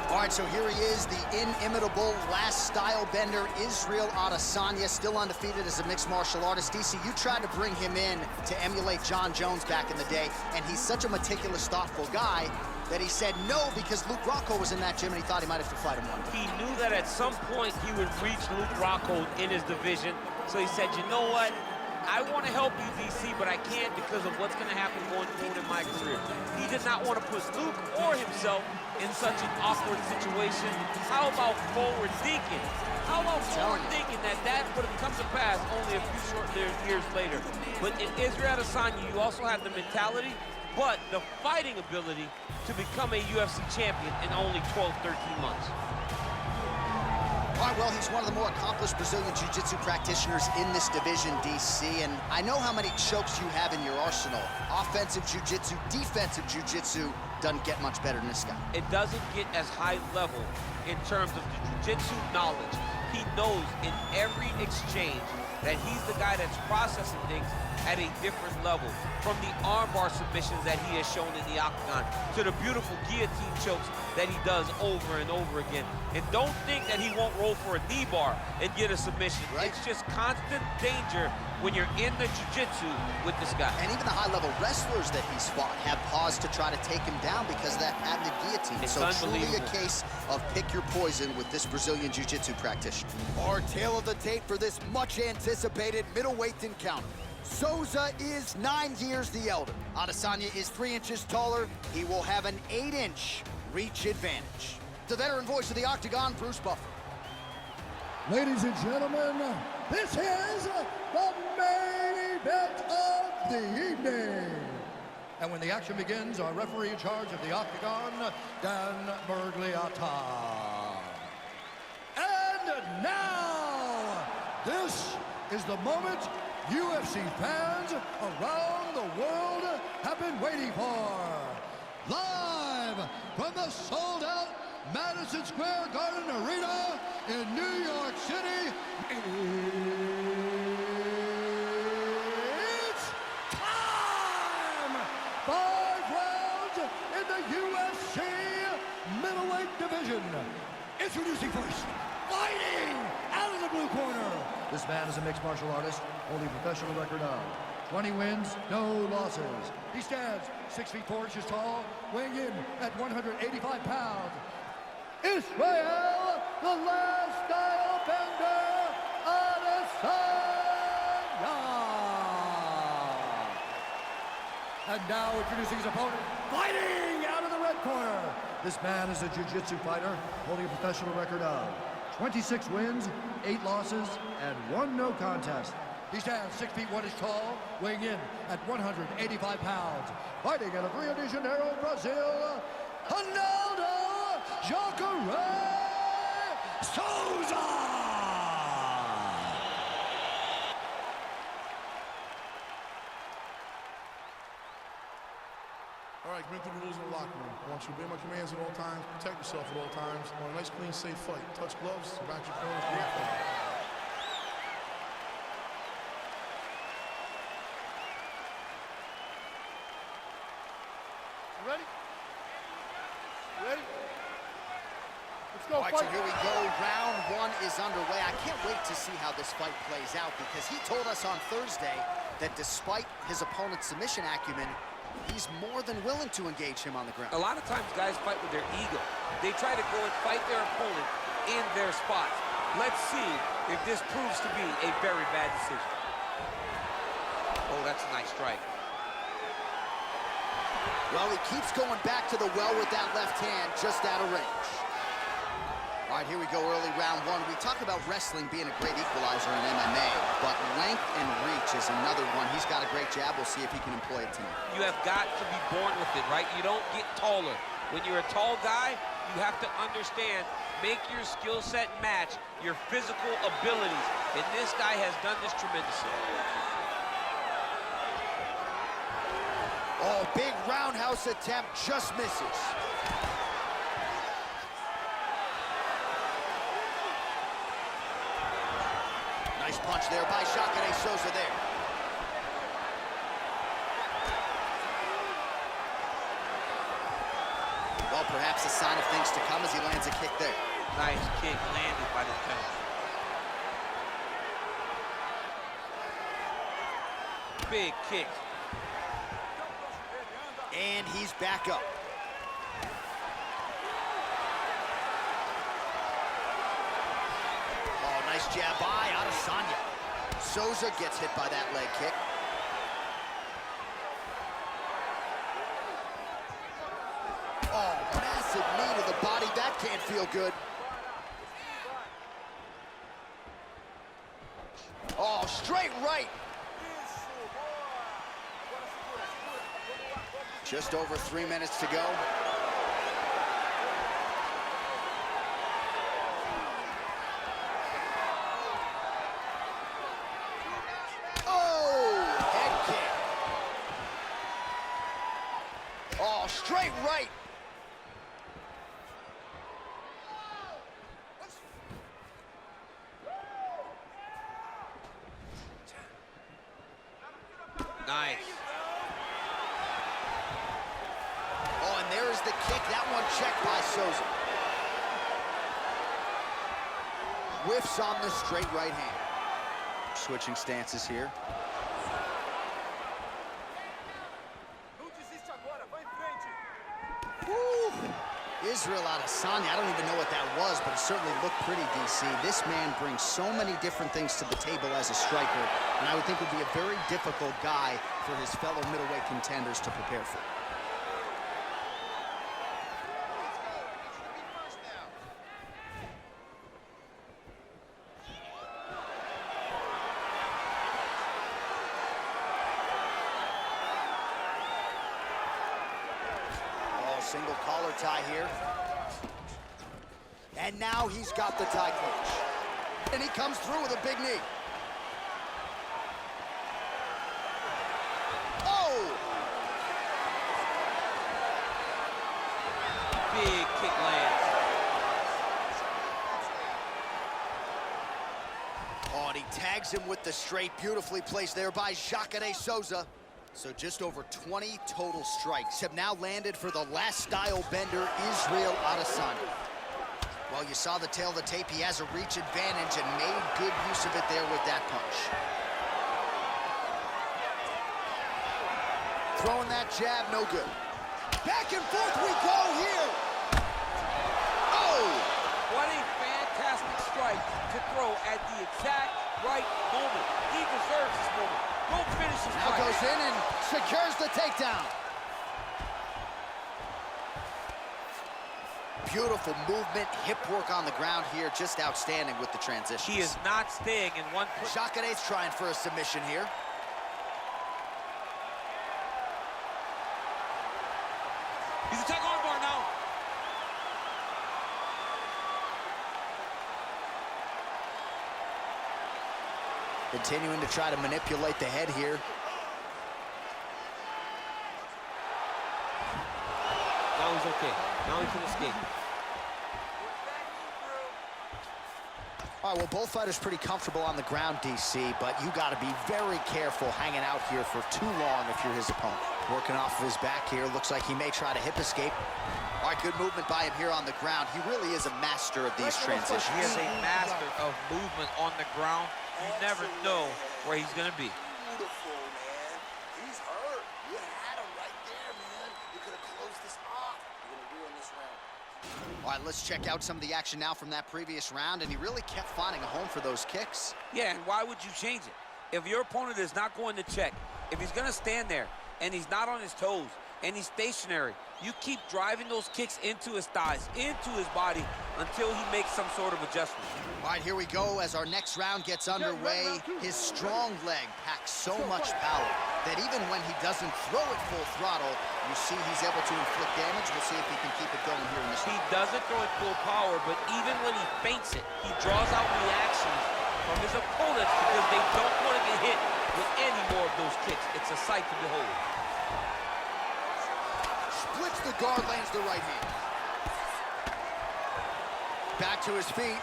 All right, so here he is, the inimitable last style bender, Israel Adesanya, still undefeated as a mixed martial artist. DC, you tried to bring him in to emulate John Jones back in the day, and he's such a meticulous, thoughtful guy that he said no because Luke Rockhold was in that gym and he thought he might have to fight him one day. He knew that at some point he would reach Luke Rockhold in his division, so he said, you know what? I want to help you, DC, but I can't because of what's going to happen going forward in my career. He did not want to put Luke or himself in such an awkward situation. How about forward thinking? How about forward thinking that would have come to pass only a few short years later? But in Israel Adesanya, you also have the mentality, but the fighting ability to become a UFC champion in only 12, 13 months. All right, well, he's one of the more accomplished Brazilian Jiu-Jitsu practitioners in this division, DC, and I know how many chokes you have in your arsenal. Offensive Jiu-Jitsu, defensive Jiu-Jitsu doesn't get much better than this guy. It doesn't get as high level in terms of the Jiu-Jitsu knowledge. He knows in every exchange that he's the guy that's processing things at a different level. From the armbar submissions that he has shown in the octagon to the beautiful guillotine chokes that he does over and over again. And don't think that he won't roll for a knee bar and get a submission. Right. It's just constant danger when you're in the jiu-jitsu with this guy. And even the high-level wrestlers that he's fought have paused to try to take him down because of that patented guillotine. It's so truly a case of pick your poison with this Brazilian jiu-jitsu practitioner. Our tale of the tape for this much-anticipated middleweight encounter. Souza is 9 years the elder. Adesanya is 3 inches taller. He will have an 8-inch reach advantage. The veteran voice of the Octagon, Bruce Buffer. Ladies and gentlemen, this is the main event of the evening. And when the action begins, our referee in charge of the Octagon, Dan Miragliotta. And now, this is the moment UFC fans around the world have been waiting for. Live from the sold-out Madison Square Garden Arena in New York City, it's time! 5 rounds in the UFC middleweight division. Introducing first, fighting out of the blue corner. This man is a mixed martial artist, holding a professional record of 20 wins, no losses. He stands 6 feet 4 inches tall, weighing in at 185 pounds. Israel, the last style bender, Adesanya. And now introducing his opponent, fighting out of the red corner. This man is a jiu-jitsu fighter, holding a professional record of 26 wins, 8 losses, and 1 no contest. He stands 6 feet 1 inches tall, weighing in at 185 pounds. Fighting out of Rio de Janeiro, Brazil, Jacare Souza! All right, bring through the rules in the locker room. I want you to obey my commands at all times, protect yourself at all times. I want a nice, clean, safe fight. Touch gloves, back your corners, great fight. You ready? You ready? Let's go. All right, so here we go. Round 1 is underway. I can't wait to see how this fight plays out because he told us on Thursday that despite his opponent's submission acumen, he's more than willing to engage him on the ground. A lot of times guys fight with their ego. They try to go and fight their opponent in their spots. Let's see if this proves to be a very bad decision. Oh, that's a nice strike. Well, he keeps going back to the well with that left hand, just out of range. All right, here we go, early round 1. We talk about wrestling being a great equalizer in MMA, but length and reach is another one. He's got a great jab. We'll see if he can employ it tonight. You have got to be born with it, right? You don't get taller. When you're a tall guy, you have to understand, make your skill set match your physical abilities. And this guy has done this tremendously. Oh, big roundhouse attempt, just misses. Nice punch there by Jacare Souza there. Well, perhaps a sign of things to come as he lands a kick there. Nice kick landed by the penalty. Big kick. And he's back up. Oh, nice jab by Adesanya. Souza gets hit by that leg kick. Oh, massive knee to the body. That can't feel good. Oh, straight right. Just over 3 minutes to go. Oh, head kick. Oh, straight right. Nice. Oh, and there is the kick. That one checked by Souza. Whiffs on the straight right hand. Switching stances here. Woo. Israel Adesanya, I don't even know what that was, but it certainly looked pretty, DC. This man brings so many different things to the table as a striker, and I would think would be a very difficult guy for his fellow middleweight contenders to prepare for. Single collar tie here. And now he's got the tie clinch. And he comes through with a big knee. Oh! Big kick lands. Oh, and he tags him with the straight. Beautifully placed there by Jacare Souza. So just over 20 total strikes have now landed for the last style bender, Israel Adesanya. Well, you saw the tail of the tape. He has a reach advantage and made good use of it there with that punch. Throwing that jab, no good. Back and forth we go here. Oh! What a fantastic strike to throw at the exact right moment. He deserves this moment. Don't finish his Now fight. goes in and secures the takedown. Beautiful movement, hip work on the ground here, just outstanding with the transitions. He is not staying in one place. Jacare's trying for a submission here. He's a tag armbar now. Continuing to try to manipulate the head here. Now he's okay. Now he can escape. All right, well, both fighters pretty comfortable on the ground, DC, but you got to be very careful hanging out here for too long if you're his opponent. Working off of his back here, looks like he may try to hip escape. All right, good movement by him here on the ground. He really is a master of these transitions. He is a master of movement on the ground. You never know where he's going to be. Beautiful, man. He's hurt. You had him right there, man. You could have closed this off. You're going to ruin this round. All right, let's check out some of the action now from that previous round, and he really kept finding a home for those kicks. Yeah, and why would you change it? If your opponent is not going to check, if he's going to stand there and he's not on his toes and he's stationary, you keep driving those kicks into his thighs, into his body, until he makes some sort of adjustment. All right, here we go as our next round gets underway. His strong leg packs so much power that even when he doesn't throw it full throttle, you see he's able to inflict damage. We'll see if he can keep it going here in this He round. doesn't throw it full power, but even when he feints it, he draws out reactions from his opponents because they don't want to get hit with any more of those kicks. It's a sight to behold. Splits the guard, lands the right hand. Back to his feet.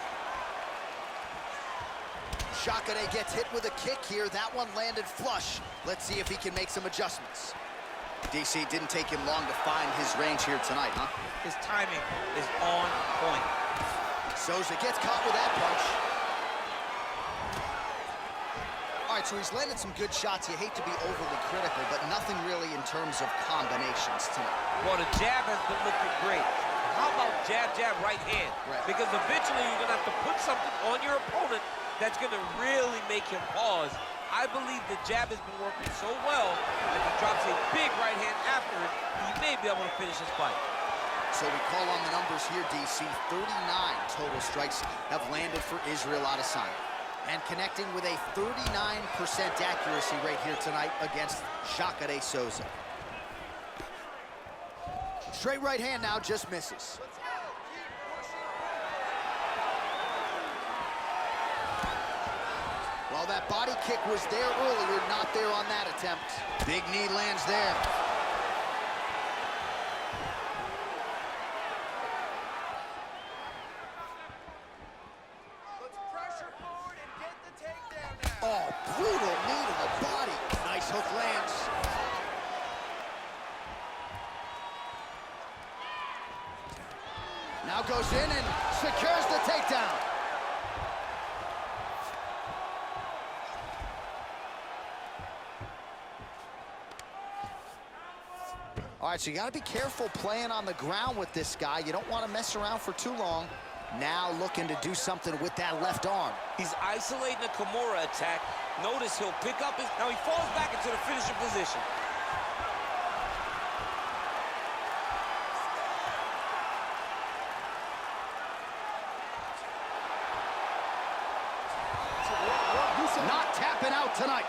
Jacare gets hit with a kick here. That one landed flush. Let's see if he can make some adjustments. DC, didn't take him long to find his range here tonight, huh? His timing is on point. Souza gets caught with that punch. All right, so he's landed some good shots. You hate to be overly critical, but nothing really in terms of combinations tonight. Well, the jab has been looking great. How about jab, jab, right hand? Right. Because eventually you're going to have to put something on your opponent that's going to really make him pause. I believe the jab has been working so well that if he drops a big right hand after it, he may be able to finish his fight. So we call on the numbers here, DC. 39 total strikes have landed for Israel Adesanya. And connecting with a 39% accuracy rate here tonight against Jacare Souza. Straight right hand now, just misses. Well, that body kick was there earlier, not there on that attempt. Big knee lands there. Oh, brutal knee to the body. Nice hook lands. Now goes in and secures the takedown. All right, so you got to be careful playing on the ground with this guy. You don't want to mess around for too long. Now looking to do something with that left arm. He's isolating a Kimura attack. Notice he'll pick up his... Now he falls back into the finishing position. Not tapping out tonight.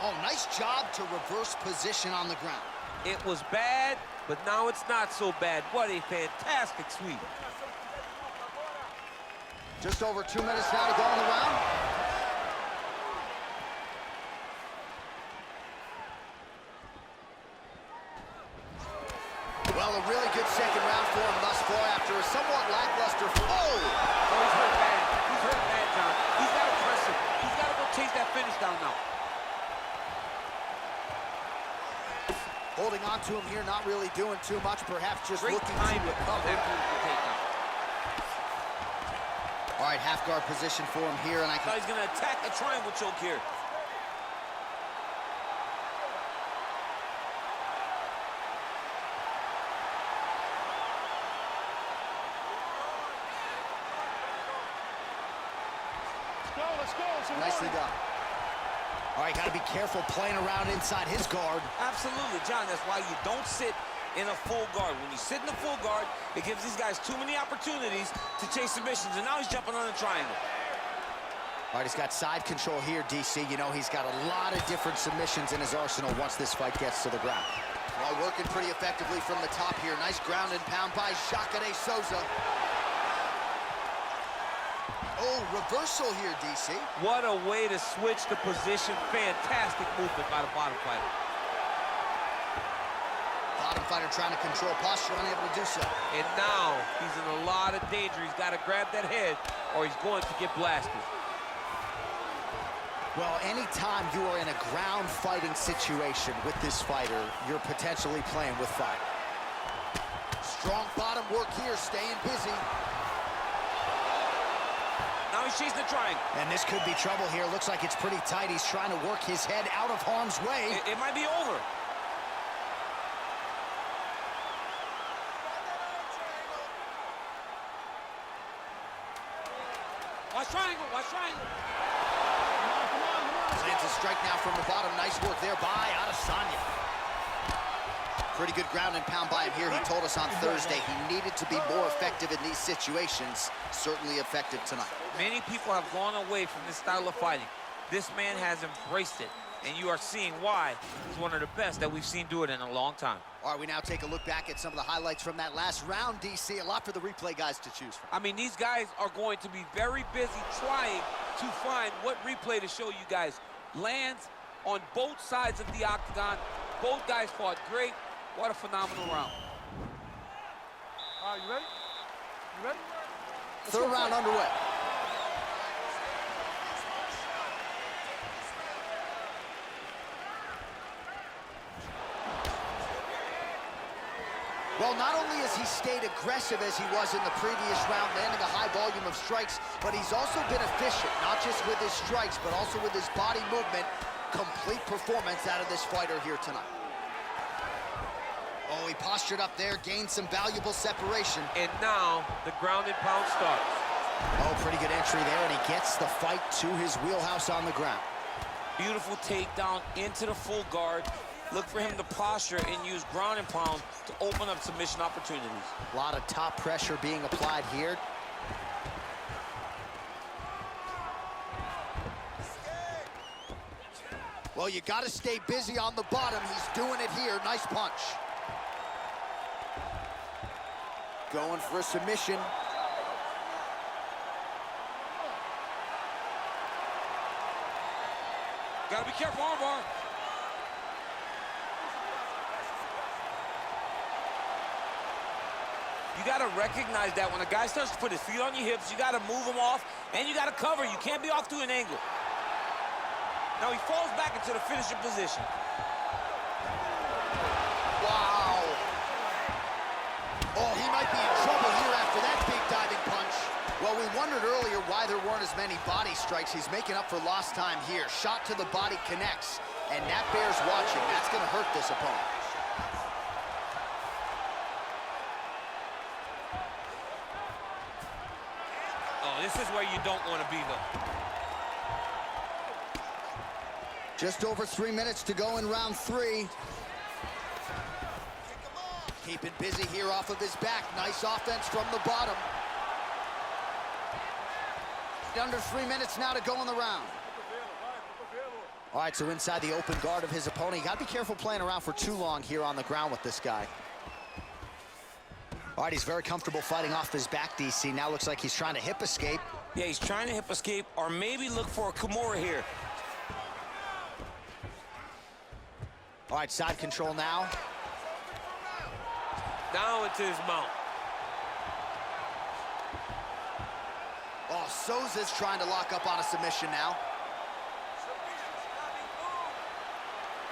Oh, nice job to reverse position on the ground. It was bad, but now it's not so bad. What a fantastic sweep. Just over 2 minutes now to go in the round. Well, a really good second round for him thus far after a somewhat lackluster... Oh! Oh, he's hurt bad. He's hurt bad, John. He's got to press him. He's got to go chase that finish down now. Holding on to him here, not really doing too much, perhaps just Great looking time to recover. All right, half guard position for him here, and I Now he's going to attack a triangle choke here. Let's go. Nicely done. All right, got to be careful playing around inside his guard. Absolutely, John. That's why you don't sit in a full guard. When you sit in a full guard, it gives these guys too many opportunities to chase submissions, and now he's jumping on the triangle. All right, he's got side control here, DC. You know, he's got a lot of different submissions in his arsenal once this fight gets to the ground. Well, working pretty effectively from the top here. Nice ground and pound by Jacare Souza. Oh, reversal here, DC. What a way to switch the position. Fantastic movement by the bottom fighter. Bottom fighter trying to control posture, unable to do so. And now he's in a lot of danger. He's got to grab that head or he's going to get blasted. Well, anytime you are in a ground fighting situation with this fighter, you're potentially playing with fire. Strong bottom work here, staying busy. Now he's chasing the triangle. And this could be trouble here. Looks like it's pretty tight. He's trying to work his head out of harm's way. It might be over. Watch triangle, watch triangle. Lands a strike now from the bottom. Nice work there by Adesanya. Pretty good ground and pound by him here. He told us on Thursday he needed to be more effective in these situations. Certainly effective tonight. Many people have gone away from this style of fighting. This man has embraced it, and you are seeing why he's one of the best that we've seen do it in a long time. All right, we now take a look back at some of the highlights from that last round, DC. A lot for the replay guys to choose from. I mean, these guys are going to be very busy trying to find what replay to show you guys lands on both sides of the octagon. Both guys fought great. What a phenomenal round. All right, you ready? You ready? Third round underway. Well, not only has he stayed aggressive as he was in the previous round, landing a high volume of strikes, but he's also been efficient, not just with his strikes, but also with his body movement. Complete performance out of this fighter here tonight. Oh, he postured up there, gained some valuable separation. And now the ground and pound starts. Oh, pretty good entry there, and he gets the fight to his wheelhouse on the ground. Beautiful takedown into the full guard. Look for him to posture and use ground and pound to open up submission opportunities. A lot of top pressure being applied here. Well, you got to stay busy on the bottom. He's doing it here. Nice punch. Going for a submission. Gotta be careful, armbar. You gotta recognize that when a guy starts to put his feet on your hips, you gotta move him off, and you gotta cover. You can't be off to an angle. Now he falls back into the finishing position. Wow. Oh, he might be in trouble here after that big diving punch. Well, we wondered earlier why there weren't as many body strikes. He's making up for lost time here. Shot to the body connects, and that bears watching. That's gonna hurt this opponent. This is where you don't want to be, though. Just over 3 minutes to go in round 3. Keeping busy here off of his back. Nice offense from the bottom. Under 3 minutes now to go in the round. All right, so inside the open guard of his opponent. You got to be careful playing around for too long here on the ground with this guy. All right, he's very comfortable fighting off his back, DC. Now looks like he's trying to hip escape. Yeah, he's trying to hip escape or maybe look for a Kimura here. All right, side control now. Now into his mount. Oh, Souza's trying to lock up on a submission now.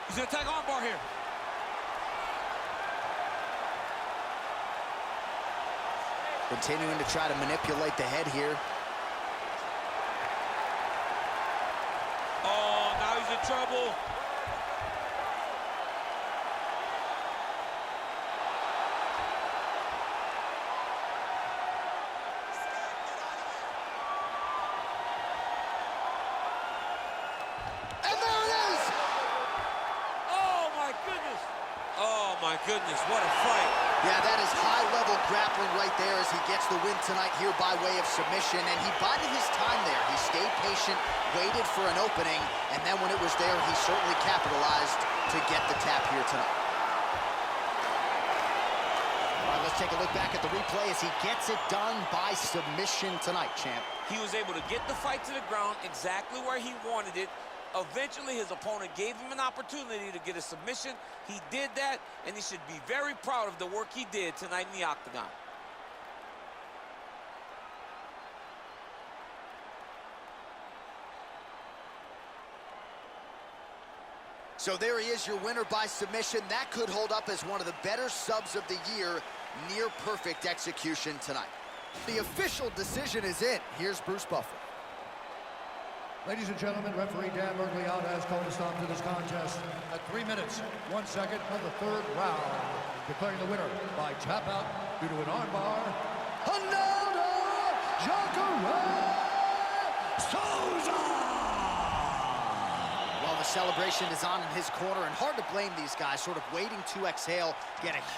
He's gonna attack armbar here. Continuing to try to manipulate the head here. Oh, now he's in trouble. And there it is! Oh, my goodness. Oh, my goodness, what a fight. Yeah, that is high-level grappling right there as he gets the win tonight here by way of submission, and he bided his time there. He stayed patient, waited for an opening, and then when it was there, he certainly capitalized to get the tap here tonight. All right, let's take a look back at the replay as he gets it done by submission tonight, champ. He was able to get the fight to the ground exactly where he wanted it. Eventually, his opponent gave him an opportunity to get a submission. He did that, and he should be very proud of the work he did tonight in the octagon. So there he is, your winner by submission. That could hold up as one of the better subs of the year. Near perfect execution tonight. The official decision is in. Here's Bruce Buffer. Ladies and gentlemen, referee Dan Mergliotta has called a stop to this contest at 3 minutes, 1 second of the third round, declaring the winner by tap out due to an armbar, Jacare Souza! Well, the celebration is on in his corner, and hard to blame these guys, sort of waiting to exhale, get a huge